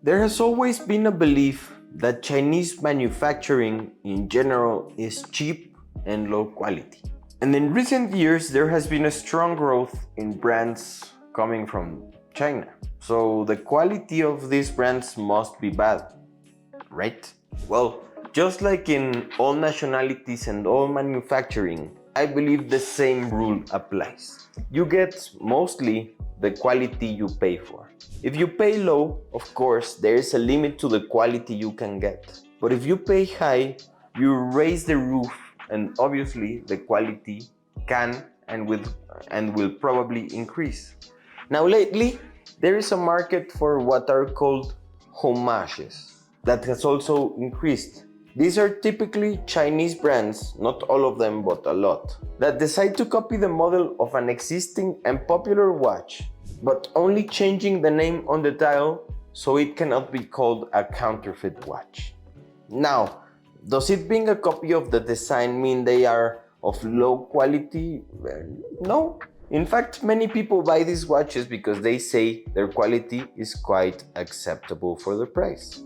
There has always been a belief that Chinese manufacturing in general is cheap and low quality. And in recent years, there has been a strong growth in brands coming from China. So the quality of these brands must be bad, right? Well, just like in all nationalities and all manufacturing, I believe the same rule applies. You get mostly the quality you pay for. If you pay low, of course, there is a limit to the quality you can get. But if you pay high, you raise the roof, and obviously the quality can and will probably increase. Now lately, there is a market for what are called homages that has also increased. These are typically Chinese brands, not all of them, but a lot, that decide to copy the model of an existing and popular watch, but only changing the name on the dial so it cannot be called a counterfeit watch. Now, does it being a copy of the design mean they are of low quality? No. In fact, many people buy these watches because they say their quality is quite acceptable for the price.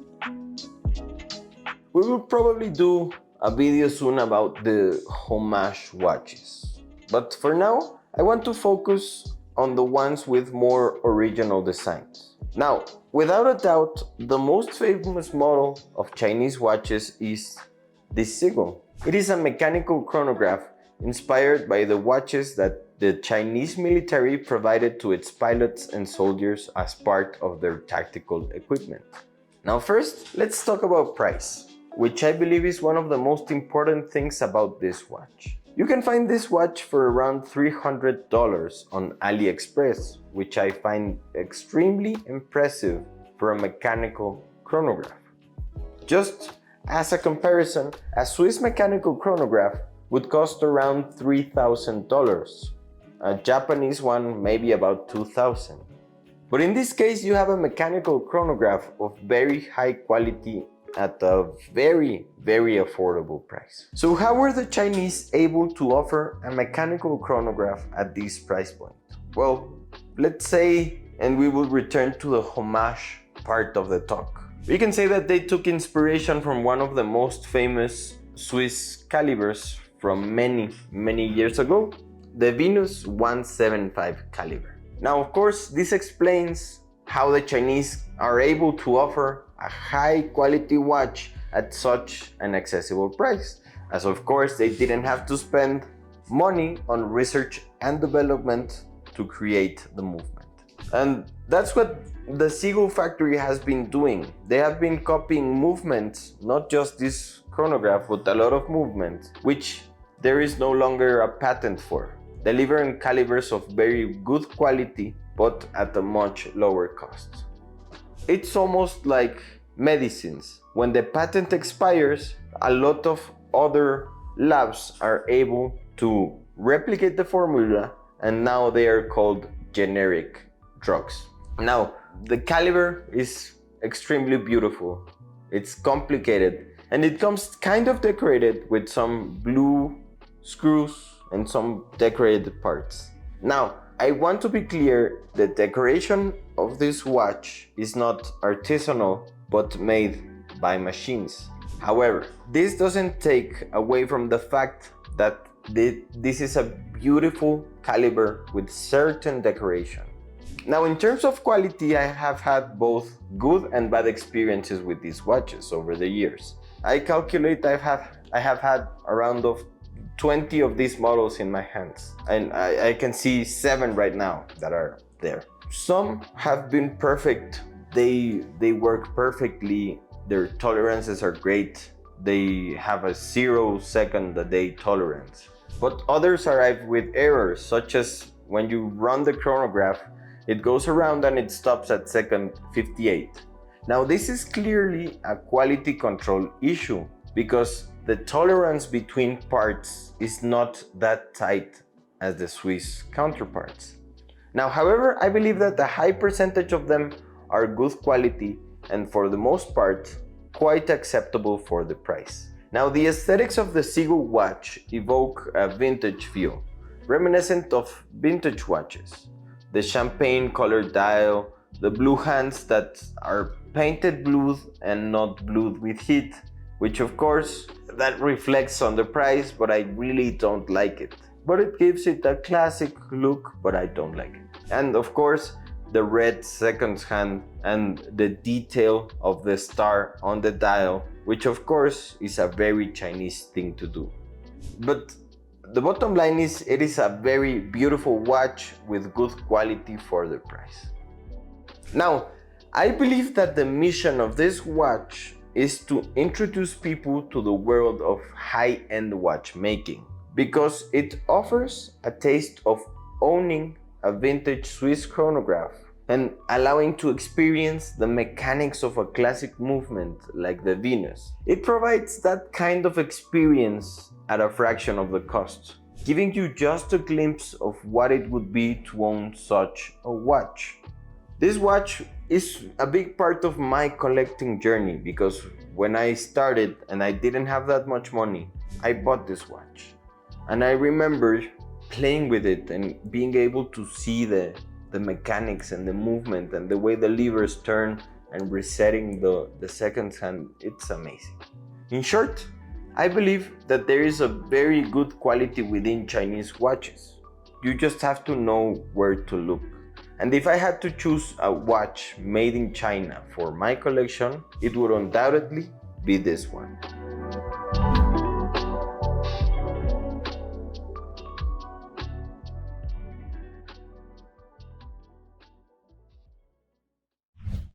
We will probably do a video soon about the homage watches. But for now, I want to focus on the ones with more original designs. Now, without a doubt, the most famous model of Chinese watches is the Seagull. It is a mechanical chronograph inspired by the watches that the Chinese military provided to its pilots and soldiers as part of their tactical equipment. Now first, let's talk about price, which I believe is one of the most important things about this watch. You can find this watch for around $300 on AliExpress, which I find extremely impressive for a mechanical chronograph. Just as a comparison, a Swiss mechanical chronograph would cost around $3,000. A Japanese one maybe about $2,000. But in this case, you have a mechanical chronograph of very high quality at a very, very affordable price. So how were the Chinese able to offer a mechanical chronograph at this price point? Well, let's say, and we will return to the homage part of the talk. We can say that they took inspiration from one of the most famous Swiss calibers from many, many years ago, the Venus 175 caliber. Now, of course, this explains how the Chinese are able to offer a high quality watch at such an accessible price, as of course they didn't have to spend money on research and development to create the movement. And that's what the Seagull factory has been doing. They have been copying movements, not just this chronograph, but a lot of movements, which there is no longer a patent for, delivering calibers of very good quality but at a much lower cost. It's almost like medicines. When the patent expires, a lot of other labs are able to replicate the formula, and now they are called generic drugs. Now, the caliber is extremely beautiful. It's complicated, and it comes kind of decorated with some blue screws and some decorated parts. Now, I want to be clear, the decoration of this watch is not artisanal, but made by machines. However, this doesn't take away from the fact that this is a beautiful caliber with certain decoration. Now, in terms of quality, I have had both good and bad experiences with these watches over the years. I calculate I have had around 20 of these models in my hands, and I can see 7 right now that are there. Some have been perfect. They work perfectly. Their tolerances are great. They have a 0 second a day tolerance. But others arrive with errors, such as when you run the chronograph, it goes around and it stops at second 58. Now, this is clearly a quality control issue because the tolerance between parts is not that tight as the Swiss counterparts. Now, however, I believe that a high percentage of them are good quality and for the most part, quite acceptable for the price. Now, the aesthetics of the Seagull watch evoke a vintage feel, reminiscent of vintage watches. The champagne colored dial, the blue hands that are painted blue and not blued with heat, which of course that reflects on the price, but I really don't like it. But it gives it a classic look, but I don't like it. And of course, the red second hand and the detail of the star on the dial, which of course is a very Chinese thing to do. But the bottom line is, it is a very beautiful watch with good quality for the price. Now, I believe that the mission of this watch is to introduce people to the world of high-end watchmaking, because it offers a taste of owning a vintage Swiss chronograph and allowing to experience the mechanics of a classic movement like the Venus. It provides that kind of experience at a fraction of the cost, giving you just a glimpse of what it would be to own such a watch. This watch is a big part of my collecting journey, because when I started and I didn't have that much money, I bought this watch. And I remember playing with it and being able to see the mechanics and the movement and the way the levers turn and resetting the second hand. It's amazing. In short, I believe that there is a very good quality within Chinese watches. You just have to know where to look. And if I had to choose a watch made in China for my collection, it would undoubtedly be this one.